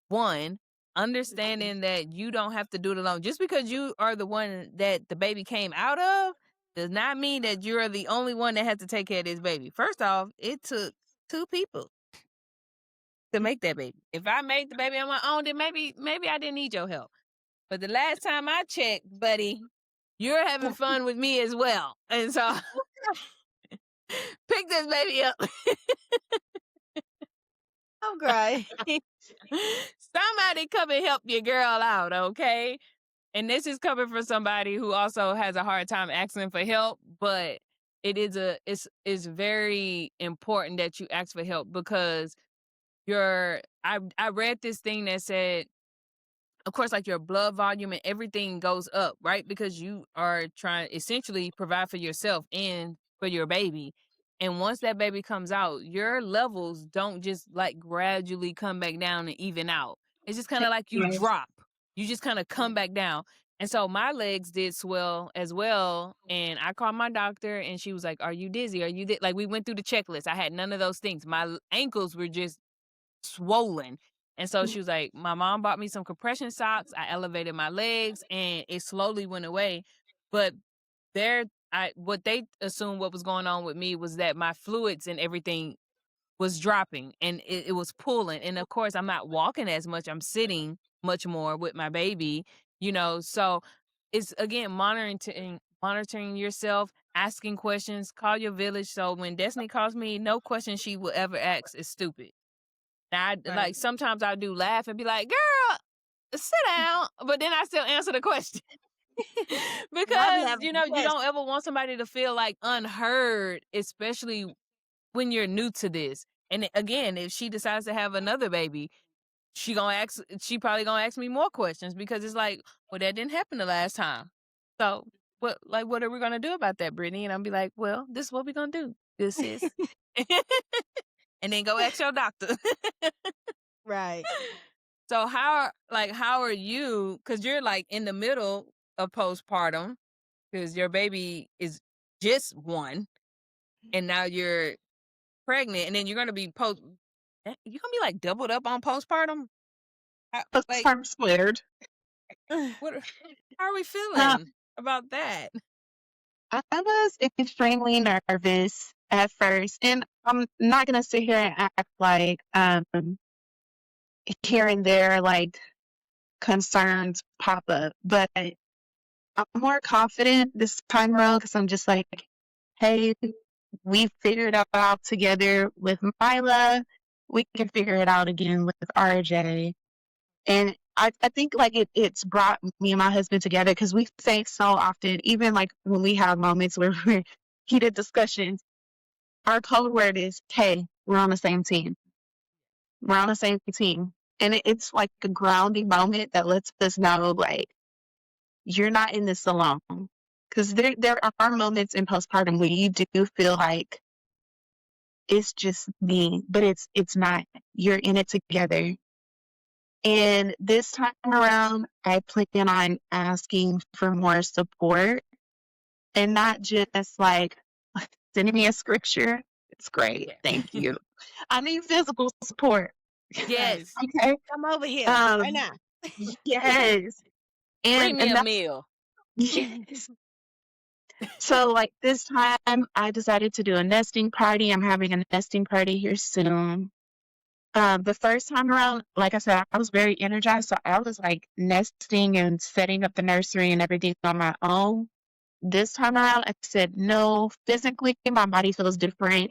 one, understanding that you don't have to do it alone. Just because you are the one that the baby came out of does not mean that you're the only one that has to take care of this baby. First off, it took 2 people to make that baby. If I made the baby on my own, then maybe I didn't need your help. But the last time I checked, buddy, you're having fun with me as well. And so pick this baby up. I'm crying. Somebody come and help your girl out, okay? And this is coming from somebody who also has a hard time asking for help, but it's very important that you ask for help because I read this thing that said, of course, like your blood volume and everything goes up, right? Because you are trying essentially provide for yourself and for your baby. And once that baby comes out, your levels don't just like gradually come back down and even out. It's just kind of like you Yes. drop. You just kind of come back down. And so my legs did swell as well. And I called my doctor and she was like, are you dizzy? Are you like, we went through the checklist. I had none of those things. My ankles were just swollen. And so she was like, my mom bought me some compression socks. I elevated my legs and it slowly went away. But what they assumed what was going on with me was that my fluids and everything was dropping and it was pulling. And of course, I'm not walking as much. I'm sitting much more with my baby, so it's again, monitoring yourself, asking questions, call your village. So when Destiny calls me, no question she will ever ask is stupid. Now, like sometimes I do laugh and be like, girl, sit down. But then I still answer the question. Because, you don't ever want somebody to feel like unheard, especially when you're new to this. And again, if she decides to have another baby, she probably gonna ask me more questions because it's like, well, that didn't happen the last time. So what are we gonna do about that, Brittany? And I'll be like, well, this is what we're gonna do. This is and then go ask your doctor. Right. So how are you? Because you're like in the middle of postpartum because your baby is just 1 and now you're pregnant and then you're going to be you're going to be like doubled up on postpartum? Postpartum squared. How are we feeling about that? I was extremely nervous at first, and I'm not gonna sit here and act like here and there like concerns pop up, but I'm more confident this time around because I'm just like, hey, we figured it out together with Mila. We can figure it out again with RJ. And I think like it's brought me and my husband together because we say so often, even like when we have moments where we're heated discussions, our code word is, hey, we're on the same team. We're on the same team. And it's like a grounding moment that lets us know, like, you're not in this alone. Because there are moments in postpartum where you do feel like it's just me, but it's not. You're in it together. And this time around, I plan on asking for more support and not just like sending me a scripture. It's great. Thank you. I need physical support. Yes. Okay. Come over here right now. Yes. Bring me a That's meal. yes. So like this time I decided to do a nesting party. I'm having a nesting party here soon. The first time around, like I said, I was very energized. So I was like nesting and setting up the nursery and everything on my own. This time around, I said, no, physically, my body feels different.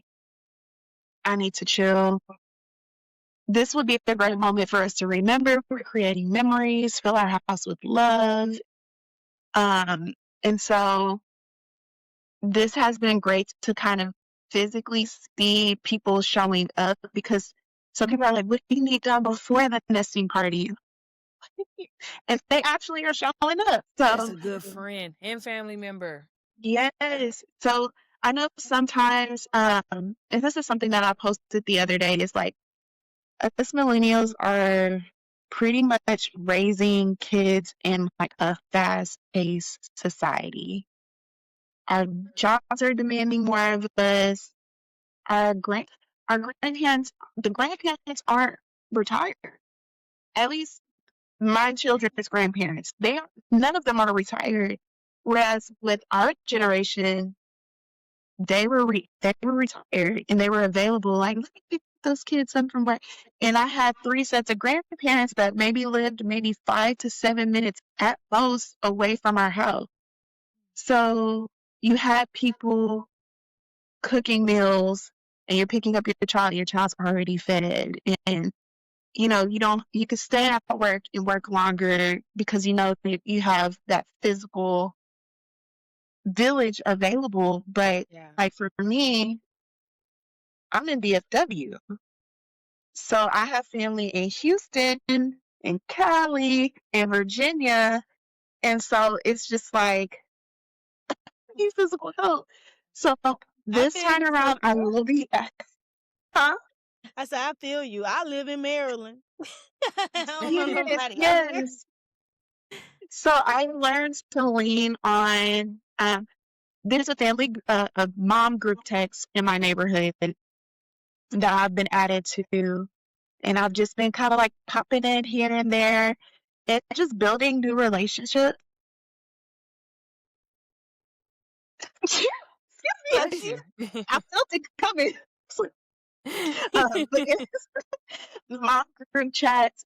I need to chill. This would be a great moment for us to remember. We're creating memories, fill our house with love. And so this has been great to kind of physically see people showing up because some people are like, what do you need done before the nesting party? And they actually are showing up. That's So, a good friend and family member. yes. So I know sometimes, and this is something that I posted the other day, is like, us millennials are pretty much raising kids in like a fast-paced society. Our jobs are demanding more of us. Our grand our grandparents the grandparents aren't retired. At least my children's grandparents. None of them are retired. Whereas with our generation, they were retired and they were available. Like, let me pick those kids up from work. And I had 3 sets of grandparents that maybe lived maybe 5 to 7 minutes at most away from our house. So you had people cooking meals and you're picking up your child's already fed. And you can stay at work and work longer because that you have that physical village available. But Yeah. like for me, I'm in DFW. So I have family in Houston, in Cali, in Virginia. And so it's just like, I need physical help. So I this feel time you, around, I sister. will be, huh? I said, I feel you. I live in Maryland. I don't know Yes, nobody out there. yes. So I learned to lean on, there's a mom group text in my neighborhood that I've been added to. And I've just been kind of like popping in here and there and just building new relationships. Excuse me, Bless you. I felt it coming. But yes, mom group chats,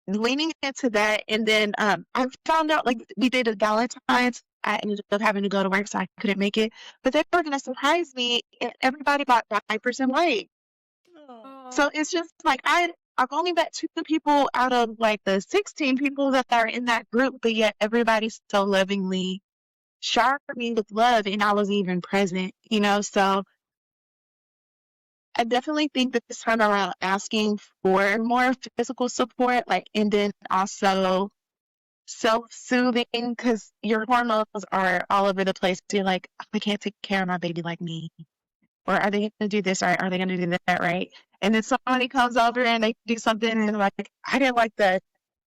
leaning into that. And then I found out like we did a Valentine's. I ended up having to go to work, so I couldn't make it. But they were going to surprise me, and everybody bought diapers and wipes. So it's just like I've only met 2 people out of like the 16 people that are in that group, but yet everybody so lovingly showered me with love, and I was even present. So I definitely think that this time around asking for more physical support, like, and then also self-soothing because your hormones are all over the place. You're like, "Oh, I can't take care of my baby like me. Or are they going to do this right? Are they going to do that right?" And then somebody comes over and they do something and they're like, I didn't like that.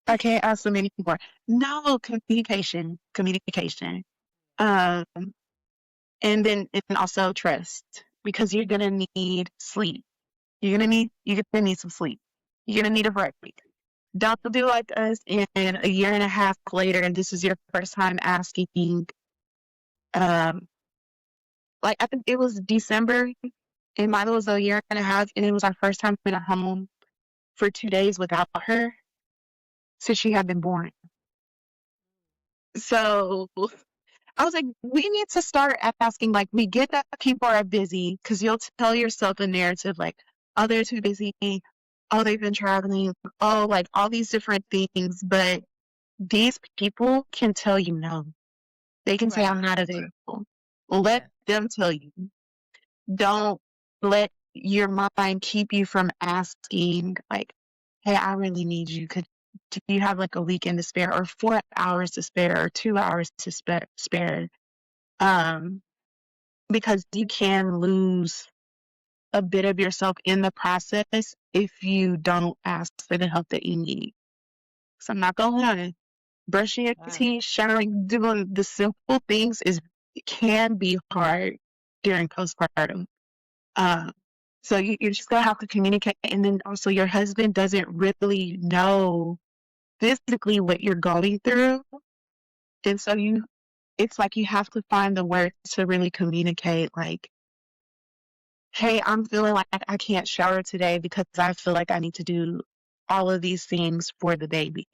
I can't ask them anymore. No, communication. Um, and then also trust because you're going to need sleep. You're gonna need some sleep. You're gonna need a break. Don't do like us and a year and a half later, and this is your first time asking. Um, like I think it was December, and mine was a year and a half, and it was our first time being at home for 2 days without her since she had been born. So I was like, we need to start asking. Like, we get that people are busy because you'll tell yourself a narrative like, oh, they're too busy. Oh, they've been traveling. Oh, like all these different things. But these people can tell you no. They can say, Right. I'm not available. Let them tell you. Don't let your mind keep you from asking, like, hey, I really need you. Do you have like a weekend to spare or 4 hours to spare or 2 hours to spare? Um, because you can lose a bit of yourself in the process if you don't ask for the help that you need. So I'm not gonna lie. Brushing your Wow. teeth, showering, doing the simple things can be hard during postpartum. Uh, so you're just gonna have to communicate, and then also your husband doesn't really know physically what you're going through, and so it's like you have to find the words to really communicate. Like, hey, I'm feeling like I can't shower today because I feel like I need to do all of these things for the baby,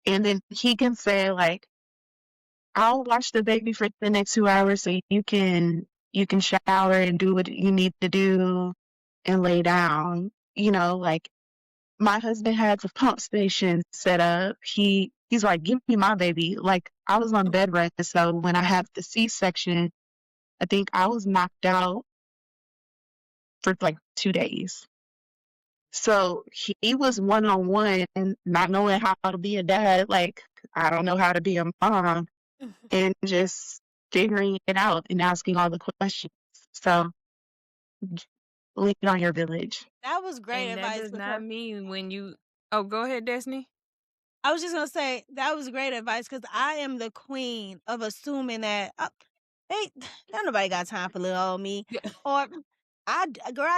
and then he can say like, I'll watch the baby for the next 2 hours so you can shower and do what you need to do and lay down. Like my husband had the pump station set up. He's like, give me my baby. Like I was on bed rest, so when I had the C-section, I think I was knocked out for like 2 days. So he was one-on-one and not knowing how to be a dad. Like I don't know how to be a mom. And just figuring it out and asking all the questions. So lean on your village. That was great And that advice does not because mean when you. Oh, go ahead, Destiny. I was just gonna say that was great advice because I am the queen of assuming that hey, not nobody got time for little old me. Yeah. Or I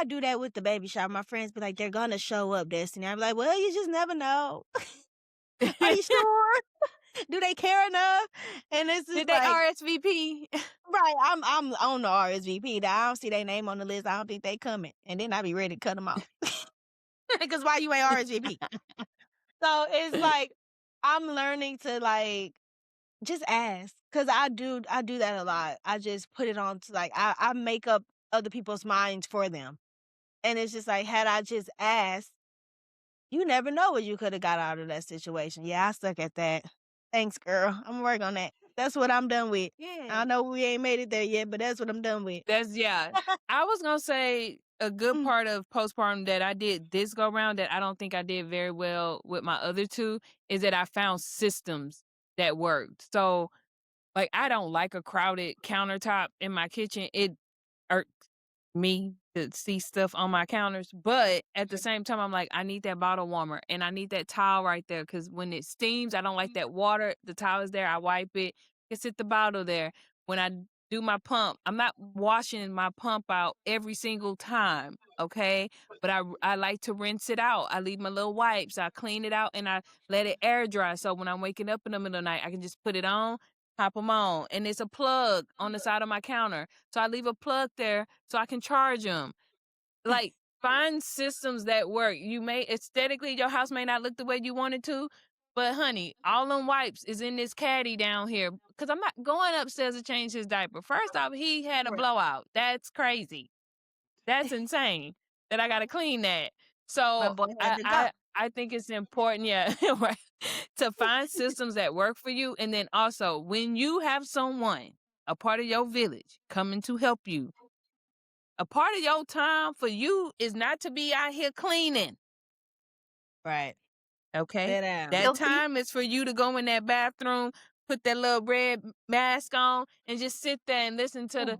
do that with the baby shower. My friends be like, they're gonna show up, Destiny. I'm like, well, you just never know. Are you sure? Do they care enough? And it's just Did they like, RSVP? right, I'm on the RSVP. I don't see their name on the list. I don't think they coming. And then I be ready to cut them off. Because why you ain't RSVP? So it's like I'm learning to like just ask. Cause I do that a lot. I just put it on to like I make up other people's minds for them. And it's just like had I just asked, you never know what you could have got out of that situation. Yeah, I suck at that. Thanks, girl. I'm gonna work on that. That's what I'm done with. Yeah. I know we ain't made it there yet, but that's what I'm done with. Yeah. I was gonna say a good part of postpartum that I did this go round that I don't think I did very well with my other two is that I found systems that worked. So like I don't like a crowded countertop in my kitchen. It irks me to see stuff on my counters, but at the same time I'm like I need that bottle warmer and I need that towel right there because when it steams I don't like that water. The towel is there, I wipe it, I sit the bottle there. When I do my pump, I'm not washing my pump out every single time, okay, but I like to rinse it out. I leave my little wipes, I clean it out, and I let it air dry so when I'm waking up in the middle of the night I can just put it on, pop them on. And it's a plug on the side of my counter. So I leave a plug there so I can charge them. Like, find systems that work. You may, aesthetically, your house may not look the way you want it to, but honey, all them wipes is in this caddy down here. Because I'm not going upstairs to change his diaper. First off, he had a blowout. That's crazy. That's insane that I got to clean that. My So boy had to go. I think it's important, yeah, right, to find systems that work for you. And then also, when you have someone, a part of your village, coming to help you, a part of your time for you is not to be out here cleaning. Right. Okay? Sit down. That Guilty. time is for you to go in that bathroom, put that little red mask on, and just sit there and listen to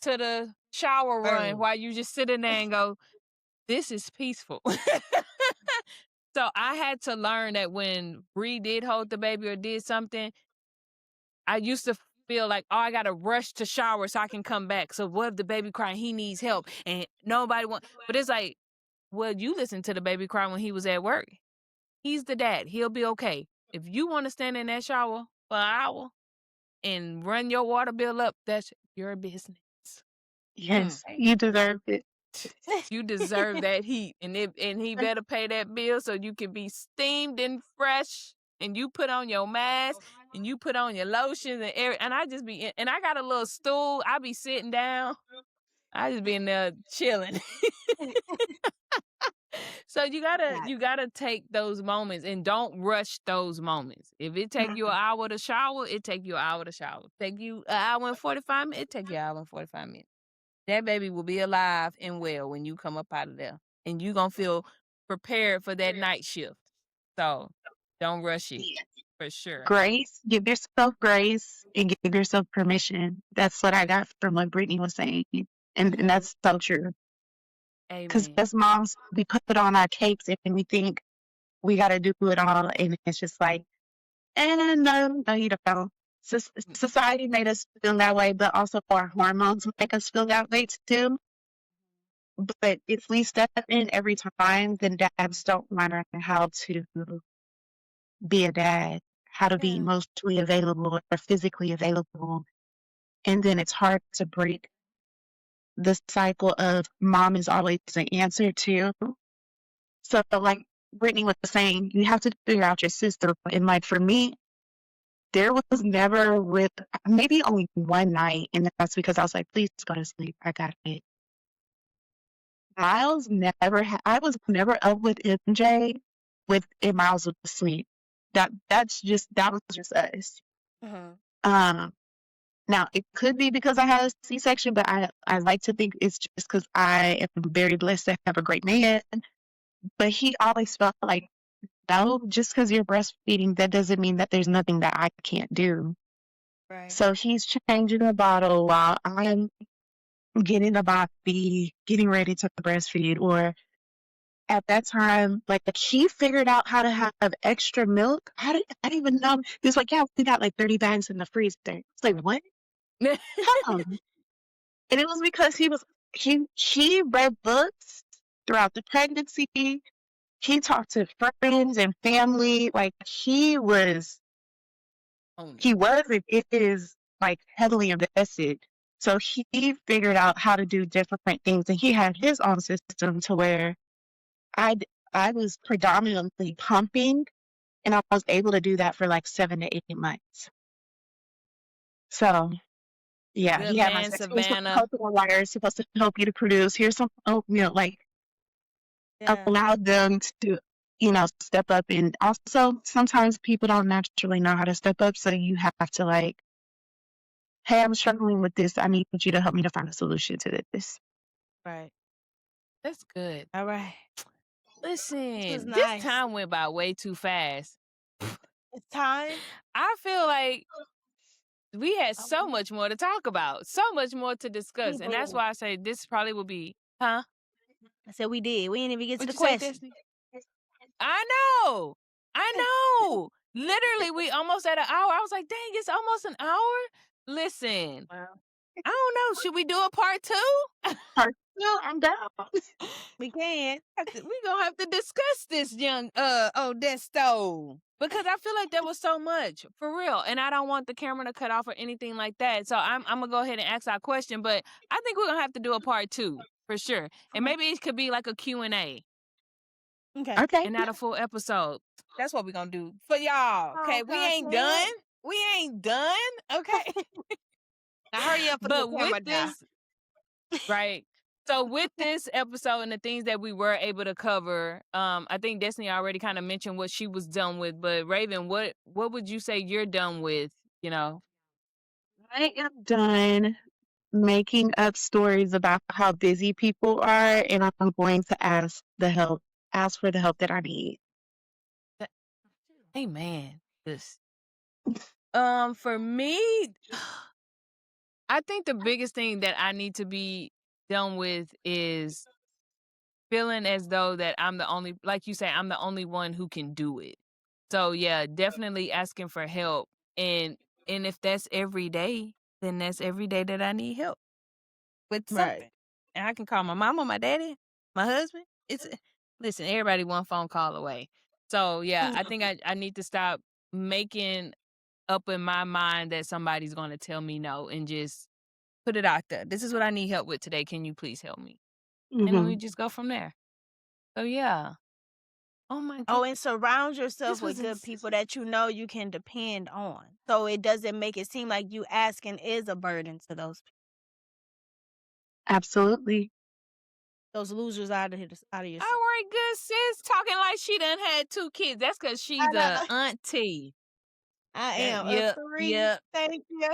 the shower run Burn. while you just sit in there and go, this is peaceful. So I had to learn that when Bree did hold the baby or did something, I used to feel like, oh, I got to rush to shower so I can come back. So what if the baby crying? He needs help and nobody wants. But it's like, well, you listen to the baby cry when he was at work. He's the dad. He'll be okay. If you want to stand in that shower for an hour and run your water bill up, that's your business. Yes, you deserve it. You deserve that heat, and he better pay that bill so you can be steamed and fresh. And you put on your mask, and you put on your lotions and and I just be and I got a little stool. I be sitting down. I just be in there chilling. So you gotta take those moments and don't rush those moments. If it take you an hour to shower, it take you an hour to shower. Take you an hour and 45 minutes, it take you an hour and 45 minutes. That baby will be alive and well when you come up out of there. And you gonna feel prepared for that night shift. So don't rush it. For sure. Grace, give yourself grace and give yourself permission. That's what I got from what Brittany was saying. And that's so true. Because Amen. as moms, we put it on our capes and we think we got to do it all. And it's just like, no, you don't. Society made us feel that way, but also our hormones make us feel that way too. But if we step in every time, then dads don't learn how to be a dad, how to be Yeah. emotionally available or physically available. And then it's hard to break the cycle of mom is always the answer to. So, like Brittany was saying, you have to figure out your system. And like for me, there was never with maybe only one night, and that's because I was like, please go to sleep. I got it. Miles never had, I was never up with MJ and Miles was asleep. That was just us. Um, now it could be because I had a C-section, but I like to think it's just because I am very blessed to have a great man. But he always felt like, no, just because you're breastfeeding, that doesn't mean that there's nothing that I can't do. Right. So he's changing the bottle while I'm getting the body, getting ready to breastfeed. Or at that time, like he figured out how to have extra milk. I didn't even know. He was like, yeah, we got like 30 bags in the freezer. It's like, what? How? And it was because he read books throughout the pregnancy. He talked to friends and family. Like he was and it is like heavily invested. So he figured out how to do different things, and he had his own system to where I was predominantly pumping, and I was able to do that for like 7 to 8 months. So yeah, Good he had my man, sex. Here's some Savannah. cocoa water supposed to help you to produce. Here's some oatmeal, like allowed them to, step up. And also sometimes people don't naturally know how to step up. So you have to like, hey, I'm struggling with this. I need you to help me to find a solution to this. Right. That's good. All right. Listen, nice. this time went by way too fast. It's time. I feel like we had so much more to talk about, so much more to discuss. And that's why I say this probably will be, huh? I said we did. We didn't even get to What'd the you say, question. Destiny? I know. Literally, we almost at an hour. I was like, dang, it's almost an hour. Listen, Wow. I don't know. Should we do a part 2? No, I'm down. We can. We gonna have to discuss this young Desto, because I feel like there was so much for real, and I don't want the camera to cut off or anything like that. So I'm gonna go ahead and ask our question, but I think we're gonna have to do a part 2 for sure, and maybe it could be like a Q&A. Okay. And not a full episode. That's what we're gonna do for y'all. Okay, we ain't done. We ain't done. Okay. Now hurry up. But with this, right. So with this episode and the things that we were able to cover, I think Destiny already kind of mentioned what she was done with. But Rhevan, what would you say you're done with? I am done making up stories about how busy people are, and I'm going to ask for the help that I need. Amen. This. For me, I think the biggest thing that I need to be done with is feeling as though that I'm the only, like you say, I'm the only one who can do it. So yeah, definitely asking for help. And if that's every day, then that's every day that I need help with something. Right. And I can call my mama, my daddy, my husband. Listen, everybody one phone call away. So yeah, I think I need to stop making up in my mind that somebody's going to tell me no, and just put it out there. This is what I need help with today. Can you please help me? And then we just go from there. So yeah. Oh my God. And surround yourself with good people that you know you can depend on. So it doesn't make it seem like you asking is a burden to those people. Absolutely. Those losers out of your All right, good sis. Talking like she done had 2 kids. That's because she's a auntie. I am. Yep. 3. Yep. Thank you.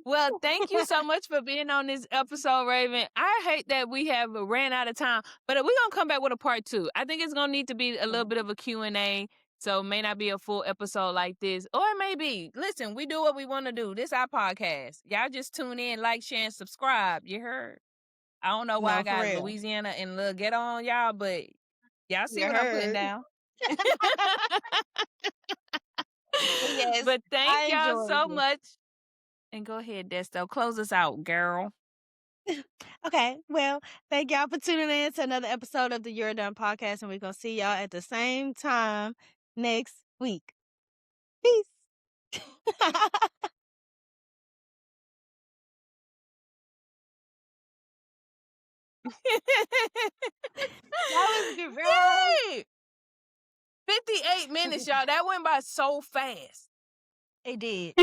Well, thank you so much for being on this episode, Rhevan. I hate that we have ran out of time, but we're going to come back with a part 2. I think it's going to need to be a little bit of a Q&A So it may not be a full episode like this, or it may be. Listen, we do what we want to do. This our podcast. Y'all just tune in, like, share, and subscribe. You heard? I don't know why No, I for got real. Louisiana and Lil Ghetto on y'all, but y'all see You what I'm putting heard. down. Yes, But thank I y'all enjoyed so it. much. And go ahead, Desto. Close us out, girl. Okay, well, thank y'all for tuning in to another episode of the You're Done podcast, and we're going to see y'all at the same time next week. Peace. That was good, bro. Yay! 58 minutes, y'all. That went by so fast. It did.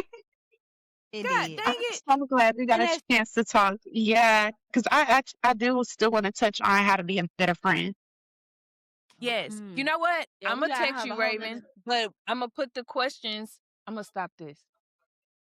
It God did. dang I'm it. so glad we got And a that's- chance to talk. Yeah, because I do still want to touch on how to be a better friend. Yes. Mm. You know what? Yeah, I'm we going to gotta text have you, a whole Rhevan, nother- but I'm going to put the questions. I'm going to stop this.